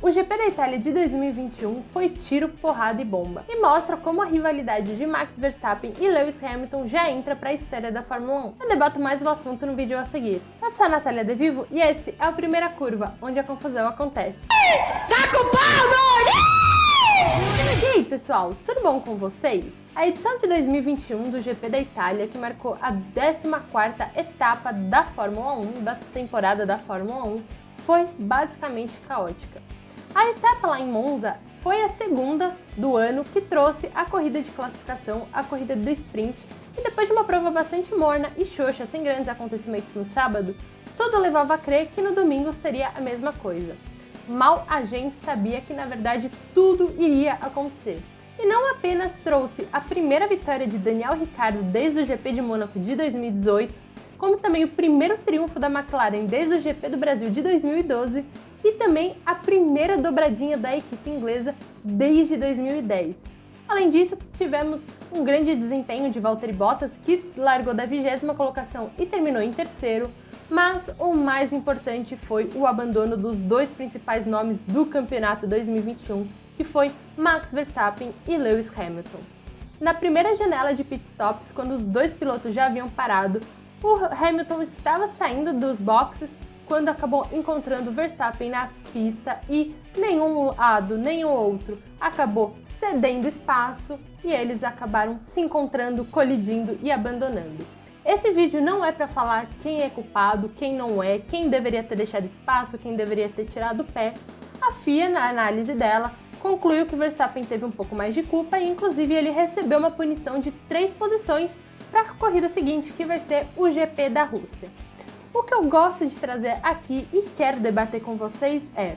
O GP da Itália de 2021 foi tiro, porrada e bomba, e mostra como a rivalidade de Max Verstappen e Lewis Hamilton já entra para a história da Fórmula 1. Eu debato mais o assunto no vídeo a seguir. Eu sou a Natália De Vivo e esse é o Primeira Curva, onde a confusão acontece. Tá culpado! E aí, pessoal, tudo bom com vocês? A edição de 2021 do GP da Itália, que marcou a 14ª etapa da Fórmula 1, da temporada da Fórmula 1, foi basicamente caótica. A etapa lá em Monza foi a segunda do ano que trouxe a corrida de classificação, a corrida do sprint, e depois de uma prova bastante morna e xoxa, sem grandes acontecimentos no sábado, tudo levava a crer que no domingo seria a mesma coisa. Mal a gente sabia que, na verdade, tudo iria acontecer. E não apenas trouxe a primeira vitória de Daniel Ricciardo desde o GP de Mônaco de 2018, como também o primeiro triunfo da McLaren desde o GP do Brasil de 2012 e também a primeira dobradinha da equipe inglesa desde 2010. Além disso, tivemos um grande desempenho de Valtteri Bottas, que largou da 20ª colocação e terminou em terceiro, mas o mais importante foi o abandono dos dois principais nomes do campeonato 2021, que foi Max Verstappen e Lewis Hamilton. Na primeira janela de pitstops, quando os dois pilotos já haviam parado, o Hamilton estava saindo dos boxes quando acabou encontrando Verstappen na pista e nenhum lado nem o outro acabou cedendo espaço e eles acabaram se encontrando, colidindo e abandonando. Esse vídeo não é para falar quem é culpado, quem não é, quem deveria ter deixado espaço, quem deveria ter tirado o pé. A FIA, na análise dela, concluiu que Verstappen teve um pouco mais de culpa e, inclusive, ele recebeu uma punição de 3 posições para a corrida seguinte, que vai ser o GP da Rússia. O que eu gosto de trazer aqui e quero debater com vocês é: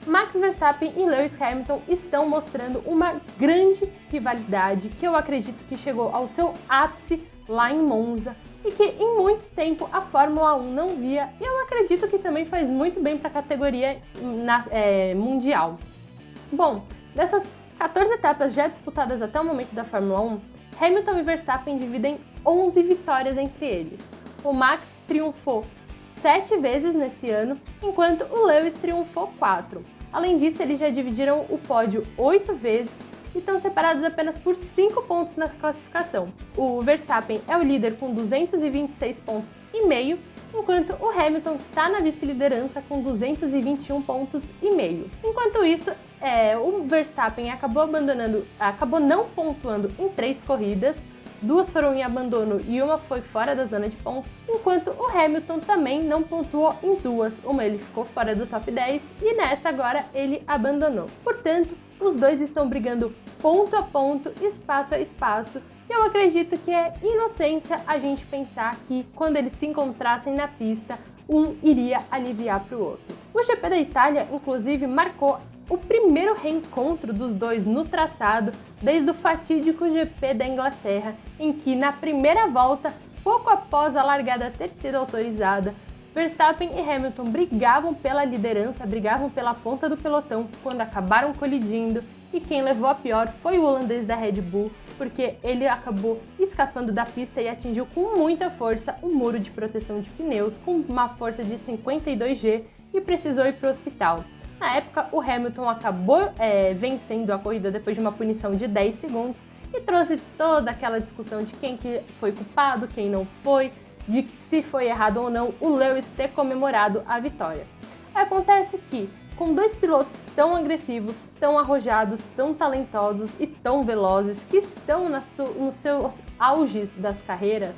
Max Verstappen e Lewis Hamilton estão mostrando uma grande rivalidade que eu acredito que chegou ao seu ápice lá em Monza e que em muito tempo a Fórmula 1 não via, e eu acredito que também faz muito bem para a categoria mundial. Bom, dessas 14 etapas já disputadas até o momento da Fórmula 1, Hamilton e Verstappen dividem 11 vitórias entre eles. O Max triunfou 7 vezes nesse ano, enquanto o Lewis triunfou 4. Além disso, eles já dividiram o pódio 8 vezes e estão separados apenas por 5 pontos na classificação. O Verstappen é o líder com 226 pontos e meio, enquanto o Hamilton está na vice-liderança com 221 pontos e meio. Enquanto isso, o Verstappen acabou não pontuando em 3 corridas, 2 foram em abandono e uma foi fora da zona de pontos, enquanto o Hamilton também não pontuou em 2, uma ele ficou fora do top 10 e nessa agora ele abandonou. Portanto, os dois estão brigando ponto a ponto, espaço a espaço, e eu acredito que é inocência a gente pensar que quando eles se encontrassem na pista, um iria aliviar para o outro. O GP da Itália, inclusive, marcou o primeiro reencontro dos dois no traçado desde o fatídico GP da Inglaterra, em que na primeira volta, pouco após a largada ter sido autorizada, Verstappen e Hamilton brigavam pela liderança, brigavam pela ponta do pelotão quando acabaram colidindo, e quem levou a pior foi o holandês da Red Bull, porque ele acabou escapando da pista e atingiu com muita força o muro de proteção de pneus com uma força de 52G e precisou ir para o hospital. Na época, o Hamilton acabou vencendo a corrida depois de uma punição de 10 segundos e trouxe toda aquela discussão de quem que foi culpado, quem não foi, de que se foi errado ou não o Lewis ter comemorado a vitória. Acontece que, com dois pilotos tão agressivos, tão arrojados, tão talentosos e tão velozes, que estão nos seus auges das carreiras,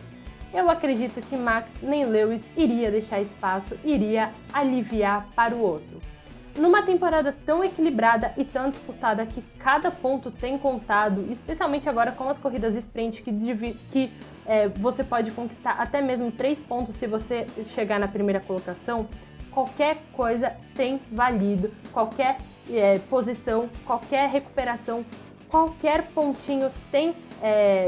eu acredito que Max nem Lewis iria deixar espaço, iria aliviar para o outro. Numa temporada tão equilibrada e tão disputada que cada ponto tem contado, especialmente agora com as corridas sprint que você pode conquistar até mesmo 3 pontos se você chegar na primeira colocação, qualquer coisa tem valido, qualquer posição, qualquer recuperação, qualquer pontinho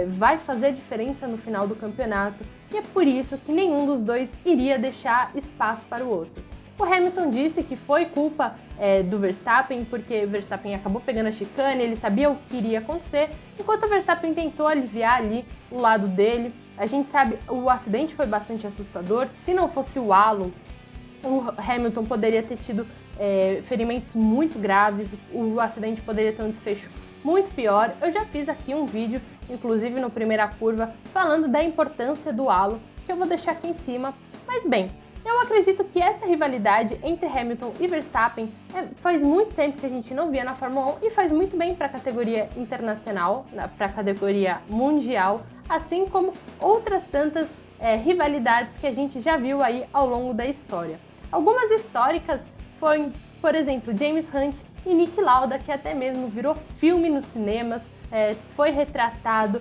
vai fazer diferença no final do campeonato, e é por isso que nenhum dos dois iria deixar espaço para o outro. O Hamilton disse que foi culpa do Verstappen, porque o Verstappen acabou pegando a chicane, ele sabia o que iria acontecer, enquanto o Verstappen tentou aliviar ali o lado dele. A gente sabe, o acidente foi bastante assustador, se não fosse o halo, o Hamilton poderia ter tido ferimentos muito graves, o acidente poderia ter um desfecho muito pior. Eu já fiz aqui um vídeo, inclusive no Primeira Curva, falando da importância do halo, que eu vou deixar aqui em cima. Mas bem, eu acredito que essa rivalidade entre Hamilton e Verstappen faz muito tempo que a gente não via na Fórmula 1 e faz muito bem para a categoria internacional, para a categoria mundial, assim como outras tantas rivalidades que a gente já viu aí ao longo da história. Algumas históricas foram, por exemplo, James Hunt e Niki Lauda, que até mesmo virou filme nos cinemas, foi retratado.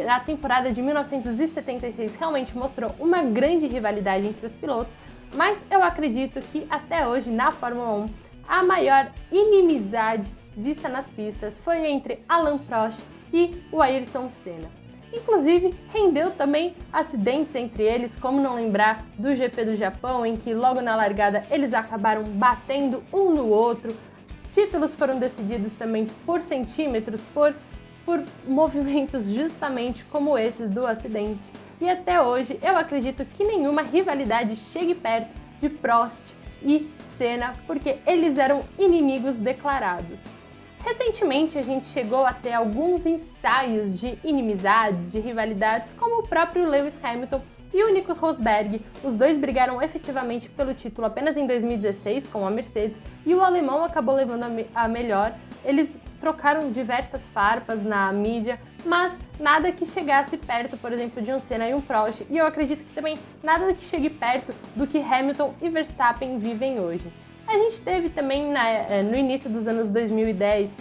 A temporada de 1976 realmente mostrou uma grande rivalidade entre os pilotos, mas eu acredito que até hoje na Fórmula 1 a maior inimizade vista nas pistas foi entre Alain Prost e o Ayrton Senna. Inclusive, rendeu também acidentes entre eles, como não lembrar do GP do Japão, em que logo na largada eles acabaram batendo um no outro. Títulos foram decididos também por centímetros, por movimentos justamente como esses do acidente. E até hoje eu acredito que nenhuma rivalidade chegue perto de Prost e Senna, porque eles eram inimigos declarados. Recentemente a gente chegou a ter alguns ensaios de inimizades, de rivalidades, como o próprio Lewis Hamilton e o Nico Rosberg. Os dois brigaram efetivamente pelo título apenas em 2016 com a Mercedes e o alemão acabou levando a melhor. Eles trocaram diversas farpas na mídia, mas nada que chegasse perto, por exemplo, de um Senna e um Prost. E eu acredito que também nada que chegue perto do que Hamilton e Verstappen vivem hoje. A gente teve também no início dos anos 2010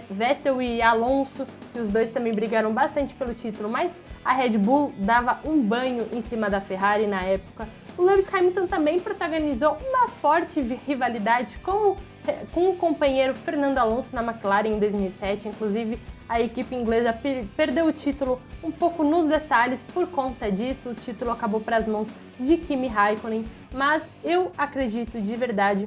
Vettel e Alonso, que os dois também brigaram bastante pelo título, mas a Red Bull dava um banho em cima da Ferrari na época. O Lewis Hamilton também protagonizou uma forte rivalidade com o companheiro Fernando Alonso na McLaren em 2007, inclusive a equipe inglesa perdeu o título um pouco nos detalhes por conta disso, o título acabou para as mãos de Kimi Raikkonen, mas eu acredito de verdade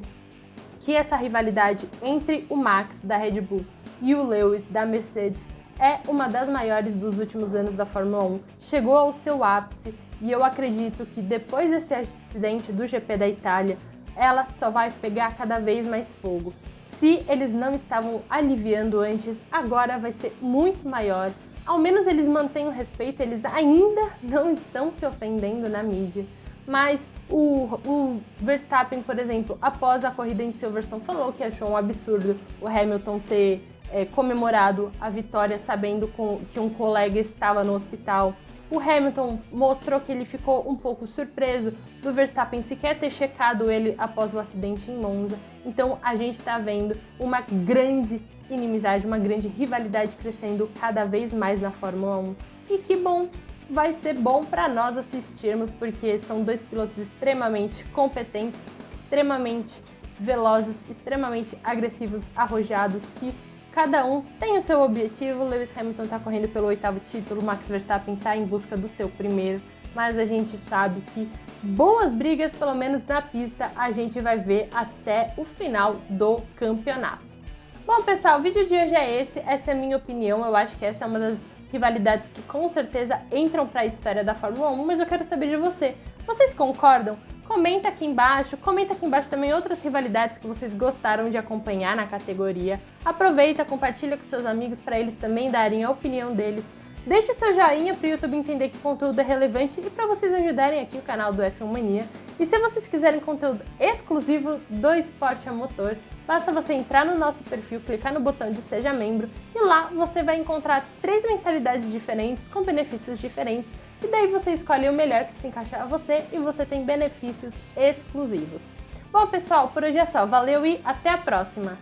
que essa rivalidade entre o Max da Red Bull e o Lewis da Mercedes é uma das maiores dos últimos anos da Fórmula 1, chegou ao seu ápice e eu acredito que depois desse acidente do GP da Itália, ela só vai pegar cada vez mais fogo. Se eles não estavam aliviando antes, agora vai ser muito maior. Ao menos eles mantêm o respeito, eles ainda não estão se ofendendo na mídia. Mas o Verstappen, por exemplo, após a corrida em Silverstone, falou que achou um absurdo o Hamilton ter comemorado a vitória sabendo que um colega estava no hospital. O Hamilton mostrou que ele ficou um pouco surpreso do Verstappen sequer ter checado ele após o acidente em Monza. Então a gente está vendo uma grande inimizade, uma grande rivalidade crescendo cada vez mais na Fórmula 1. E que bom, vai ser bom para nós assistirmos, porque são dois pilotos extremamente competentes, extremamente velozes, extremamente agressivos, arrojados, que cada um tem o seu objetivo. Lewis Hamilton está correndo pelo 8º título, Max Verstappen está em busca do seu primeiro, mas a gente sabe que boas brigas, pelo menos na pista, a gente vai ver até o final do campeonato. Bom, pessoal, o vídeo de hoje é esse, essa é a minha opinião, eu acho que essa é uma das rivalidades que com certeza entram para a história da Fórmula 1, mas eu quero saber de você. Vocês concordam? Comenta aqui embaixo também outras rivalidades que vocês gostaram de acompanhar na categoria. Aproveita, compartilha com seus amigos para eles também darem a opinião deles. Deixe o seu joinha para o YouTube entender que o conteúdo é relevante e para vocês ajudarem aqui o canal do F1 Mania. E se vocês quiserem conteúdo exclusivo do Esporte a Motor, basta você entrar no nosso perfil, clicar no botão de Seja Membro e lá você vai encontrar 3 mensalidades diferentes com benefícios diferentes e daí você escolhe o melhor que se encaixar a você e você tem benefícios exclusivos. Bom, pessoal, por hoje é só. Valeu e até a próxima!